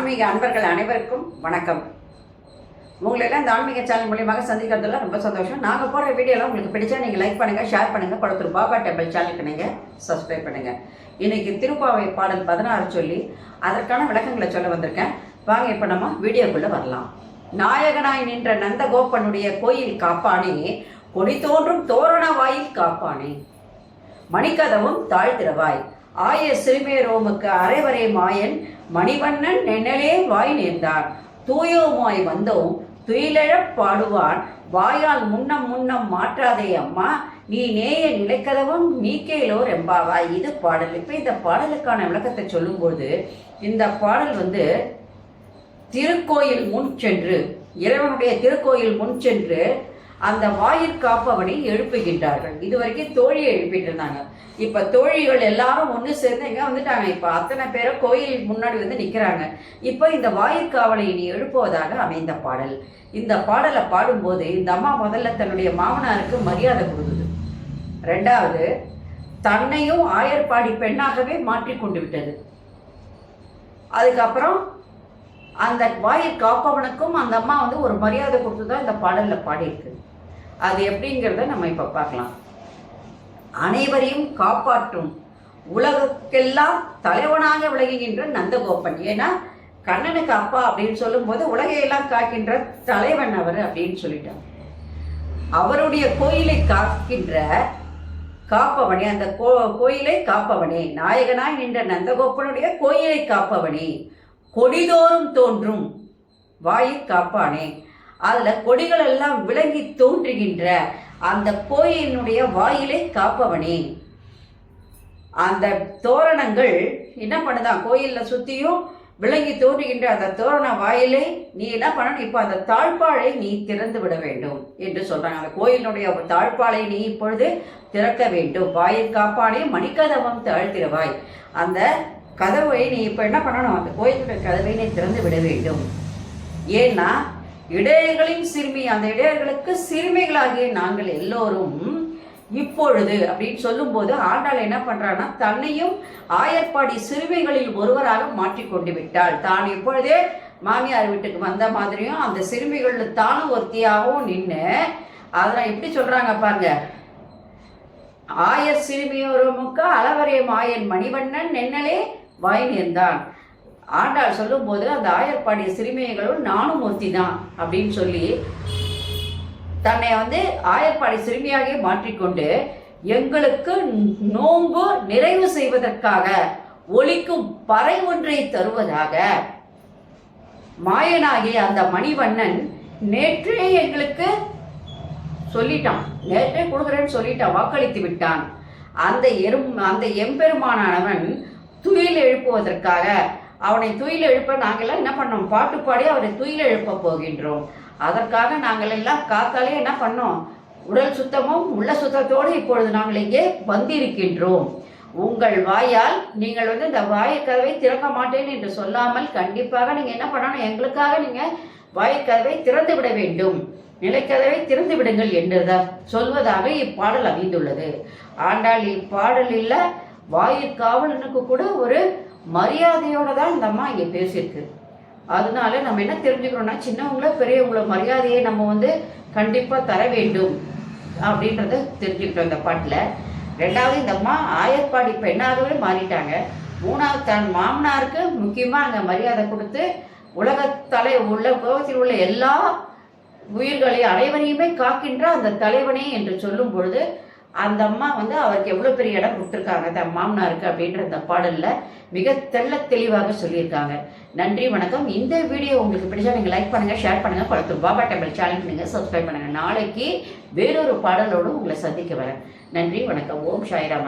ஆன்மீக அன்பர்கள் அனைவருக்கும் வணக்கம். உங்களெல்லாம் இந்த ஆன்மீக சேனல் மூலியமாக சந்திக்கிறதுல ரொம்ப சந்தோஷம். நாங்கள் போகிற வீடியோலாம் உங்களுக்கு பிடிச்சா நீங்கள் லைக் பண்ணுங்கள், ஷேர் பண்ணுங்கள். குளத்தூர் பாபா டெம்பிள் சேனலுக்கு நீங்கள் சப்ஸ்கிரைப் பண்ணுங்கள். இன்றைக்கி திருப்பாவை பாடல் 16 சொல்லி அதற்கான விளக்கங்களை சொல்ல வந்திருக்கேன். வாங்க இப்போ நம்ம வீடியோக்குள்ளே வரலாம். நாயகனாய் நின்ற நந்தகோபனுடைய கோயில் காப்பானே, கொடி தோன்றும் தோரண வாயில் காப்பானே, மணிக்கதவும் தாழ்த்திரவாய், ஆய சிறுமேரோமுக்கு அரைவரை மாயன், மணிவண்ணன் நென்னலே வாய் நேர்ந்தான், தூயோமாய் வந்தோம் துயிலழப் பாடுவான், வாயால் முன்னம் முன்னம் மாற்றாதே அம்மா, நீ நேய நிலைக்கதவும் நீக்கேலோர் எம்பாவாய். இது பாடல். இப்போ இந்த பாடலுக்கான விளக்கத்தை சொல்லும்போது, இந்த பாடல் திருக்கோயில் முன் சென்று, இறைவனுடைய திருக்கோயில் முன் சென்று அந்த வாயிற் காப்பவனை எழுப்புகின்றார்கள். இது வரைக்கும் தோழியை எழுப்பிட்டு இருந்தாங்க. இப்போ தோழிகள் எல்லாரும் ஒன்று சேர்ந்து எங்கே வந்துட்டாங்க. இப்போ அத்தனை பேரும் கோயில் முன்னாடி நிற்கிறாங்க. இப்போ இந்த வாயிற்காவலை நீ எழுப்புவதாக அமைந்த பாடல். இந்த பாடலை பாடும்போது இந்த அம்மா முதல்ல தன்னுடைய மாமனாருக்கு மரியாதை கொடுத்தது. ரெண்டாவது, தன்னையும் ஆயர்பாடி பெண்ணாகவே மாற்றிக்கொண்டு விட்டது. அதுக்கப்புறம் அந்த வாயிற் காப்பவனுக்கும் அந்த அம்மா ஒரு மரியாதை கொடுத்து தான் இந்த பாடலில் பாடியிருக்கு. அது எப்படிங்கிறத நம்ம இப்போ பார்க்கலாம். அனைவரையும் காப்பாற்றும் உலகுக்கெல்லாம் தலைவனாக விளங்குகின்ற நந்தகோபன். ஏன்னா கண்ணனுக்கு அப்பா அப்படின்னு சொல்லும்போது உலகையெல்லாம் காக்கின்ற தலைவன் அவர் அப்படின்னு சொல்லிட்டார். அவருடைய கோயிலை காக்கின்ற காப்பவனே, அந்த கோயிலை காப்பவனே, நாயகனாய் நின்ற நந்தகோபனுடைய கோயிலை காப்பவனே, கொடிதோறும் தோன்றும் வாயிற் காப்பானே, அதில் கொடிகள் எல்லாம் விளங்கி தோன்றுகின்ற அந்த கோயிலினுடைய வாயிலை காப்பவனே. அந்த தோரணங்கள் என்ன பண்ணுதான், கோயிலில் சுற்றியும் விளங்கி தோன்றுகின்ற அந்த தோரண வாயிலை நீ என்ன பண்ணணும், இப்போ அந்த தாழ்பாளை நீ திறந்து விட வேண்டும் என்று சொல்கிறாங்க. அந்த கோயிலினுடைய தாழ்பாளை நீ இப்பொழுது திறக்க வேண்டும். வாயிற் காப்பானே, மணிக்கதவம் தாழ்த்திரவாய், அந்த கதவை நீ இப்போ என்ன பண்ணணும், அந்த கோயிலுடைய கதவை நீ திறந்து விட வேண்டும். ஏன்னா இடையர்களின் சிறுமி, அந்த இடையர்களுக்கு சிறுமிகளாகிய நாங்கள் எல்லோரும் இப்பொழுது அப்படின்னு சொல்லும்போது ஆண்டாள் என்ன பண்றான்னா, தன்னையும் ஆயர்பாடி சிறுமிகளில் ஒருவராக மாற்றிக்கொண்டு விட்டாள். தான் இப்பொழுதே மாமியார் வீட்டுக்கு வந்த மாதிரியும் அந்த சிறுமிகள் தானும் ஒருத்தியாகவும் நின்று அதெல்லாம் எப்படி சொல்றாங்க பாருங்க. ஆயர் சிறுமியோருமுக்க அளவரே மாயன், மணிவண்ணன் நென்னலே வாய் நேர்ந்தான். ஆண்டாள் சொல்லும்போது அந்த ஆயர்பாடிய சிறுமிகளும் நானும் ஒருத்தி தான் அப்படின்னு சொல்லி தன்னை ஆயர்பாடி சிறுமியாக மாற்றிக்கொண்டு எங்களுக்கு நோன்பு நிறைவு செய்வதற்காக ஒலிக்கும் பறை ஒன்றை தருவதாக மாயனாகிய அந்த மணிவண்ணன் நேற்றே எங்களுக்கு சொல்லிட்டான், நேற்றே கொடுக்குறேன்னு சொல்லிட்டான், வாக்களித்து விட்டான். அந்த எம்பெருமானவன் துயில் எழுப்புவதற்காக அவனை துயில் எழுப்ப நாங்கள்லாம் என்ன பண்ணோம், பாட்டு பாடி அவரை துயில் எழுப்ப போகின்றோம். அதற்காக நாங்கள் எல்லாம் காத்தாலே என்ன பண்ணோம், உடல் சுத்தமும் உள்ள சுத்தத்தோடு இப்பொழுது நாங்கள் இங்கே வந்திருக்கின்றோம். உங்கள் வாயால் நீங்கள் இந்த வாய்க்கதவை திறக்க மாட்டேன் என்று சொல்லாமல் கண்டிப்பாக நீங்கள் என்ன பண்ணணும், எங்களுக்காக நீங்கள் வாய்க்கதவை திறந்து விட வேண்டும், நிலைக்கதவை திறந்து விடுங்கள் என்று சொல்வதாக இப்பாடல் அமைந்துள்ளது. ஆண்டாள் இப்பாடலில் வாயிற்காவலனுக்கு கூட ஒரு மரியாதையோட தான் இந்த அம்மா இங்கே பேசியிருக்கு. அதனால நம்ம என்ன தெரிஞ்சுக்கிறோம்னா, சின்னவங்கள பெரியவங்கள மரியாதையை நம்ம கண்டிப்பாக தர வேண்டும் அப்படின்றத தெரிஞ்சுக்கிட்டோம் இந்த பாட்டில். ரெண்டாவது, இந்த அம்மா ஆயர்பாடி பெண்ணாகவே மாறிட்டாங்க. மூணாவது, தன் மாமனாருக்கு முக்கியமாக அங்கே மரியாதை கொடுத்து உலகத்தில் உள்ள எல்லா உயிர்களையும் அனைவரையுமே காக்கின்ற அந்த தலைவனே என்று சொல்லும் பொழுது அந்த அம்மா அவருக்கு எவ்வளோ பெரிய இடம் கொடுத்துருக்காங்க தன் மாமனாருக்கு அப்படின்ற இந்த பாடலில் மிக தெளிவாக சொல்லியிருக்காங்க. நன்றி, வணக்கம். இந்த வீடியோ உங்களுக்கு பிடிச்சா நீங்கள் லைக் பண்ணுங்கள், ஷேர் பண்ணுங்கள். குளத்தூர் பாபா டெம்பிள் சேனலுக்கு நீங்கள் சப்ஸ்கிரைப் பண்ணுங்கள். நாளைக்கு வேறொரு பாடலோடு உங்களை சந்திக்க வரேன். நன்றி, வணக்கம். ஓம் சாய்ராம்.